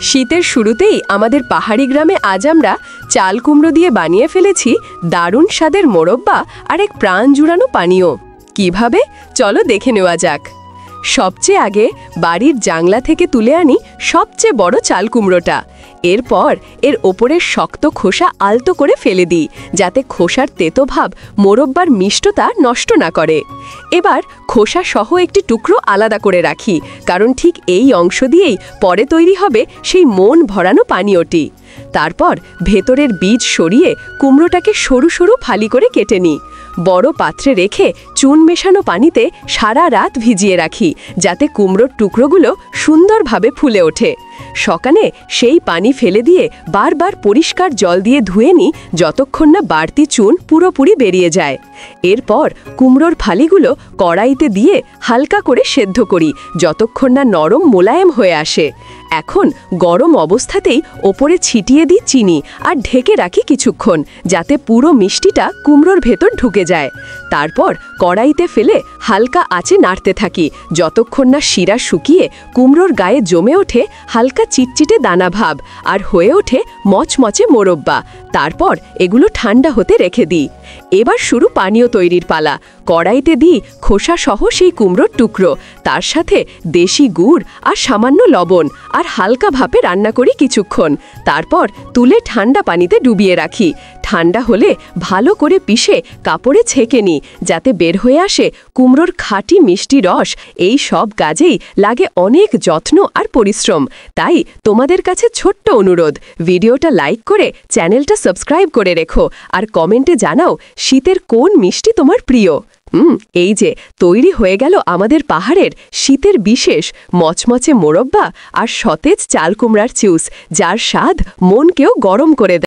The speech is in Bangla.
শীতের শুরুতেই আমাদের পাহাড়ি গ্রামে আজ আমরা চাল কুমড়ো দিয়ে বানিয়ে ফেলেছি দারুণ স্বাদের মোরব্বা আর এক প্রাণ জুড়ানো পানীয়। কিভাবে চলো দেখে নেওয়া যাক। সবচেয়ে আগে বাড়ির জাংলা থেকে তুলে আনি সবচেয়ে বড় চাল কুমড়োটা। এরপর এর ওপরের শক্ত খোসা আলতো করে ফেলে দিই, যাতে খোসার তেতো ভাব মোরব্বার মিষ্টতা নষ্ট না করে। এবার খোসা সহ একটি টুকরো আলাদা করে রাখি, কারণ ঠিক এই অংশ দিয়েই পরে তৈরি হবে সেই মন ভরানো পানীয়টি। তারপর ভেতরের বীজ সরিয়ে কুমড়োটাকে সরু সরু ফালি করে কেটে নিই। বড় পাত্রে রেখে চুন মেশানো পানিতে সারা রাত ভিজিয়ে রাখি, যাতে কুমড়োর টুকরোগুলো সুন্দরভাবে ফুলে ওঠে। সকালে সেই পানি ফেলে দিয়ে বারবার পরিষ্কার জল দিয়ে ধুয়ে নিই, যতক্ষণ না বাড়তি চুন পুরোপুরি বেরিয়ে যায়। এরপর কুমড়োর ফালিগুলো কড়াইতে দিয়ে হালকা করে সেদ্ধ করি, যতক্ষণ না নরম মোলায়েম হয়ে আসে। এখন গরম অবস্থাতেই ওপরে ছিটিয়ে দিই চিনি আর ঢেকে রাখি কিছুক্ষণ, যাতে পুরো মিষ্টিটা কুমড়োর ভেতর ঢুকে যায়। তারপর কড়াইতে ফেলে হালকা আঁচে নাড়তে থাকি, যতক্ষণ না শিরা শুকিয়ে কুমড়োর গায়ে জমে ওঠে হালকা চিটচিটে দানা ভাব আর হয়ে ওঠে মচমচে মোরব্বা। তারপর এগুলো ঠান্ডা হতে রেখে দিই। এবার শুরু পানীয় তৈরির পালা। কড়াইতে দিই খোসা সহ সেই কুমড়োর টুকরো, তার সাথে দেশি গুড় আর সামান্য লবণ আর হালকা ভাপে রান্না করি কিছুক্ষণ। তারপর তুলে ঠান্ডা পানিতে ডুবিয়ে রাখি। ঠান্ডা হলে ভালো করে পিষে কাপড়ে ছেঁকে নিই, যাতে বের হয়ে আসে কুমড়োর খাঁটি মিষ্টি রস। এই সব কাজেই লাগে অনেক যত্ন আর পরিশ্রম। তাই তোমাদের কাছে ছোট্ট অনুরোধ, ভিডিওটা লাইক করে চ্যানেলটা সাবস্ক্রাইব করে রেখো আর কমেন্টে জানাও শীতের কোন মিষ্টি তোমার প্রিয়। এই যে তৈরি হয়ে গেল আমাদের পাহাড়ের শীতের বিশেষ মচমচে মোরব্বা আর সতেজ চাল কুমড়ার চিউস, যার স্বাদ মনকেও গরম করে দেয়।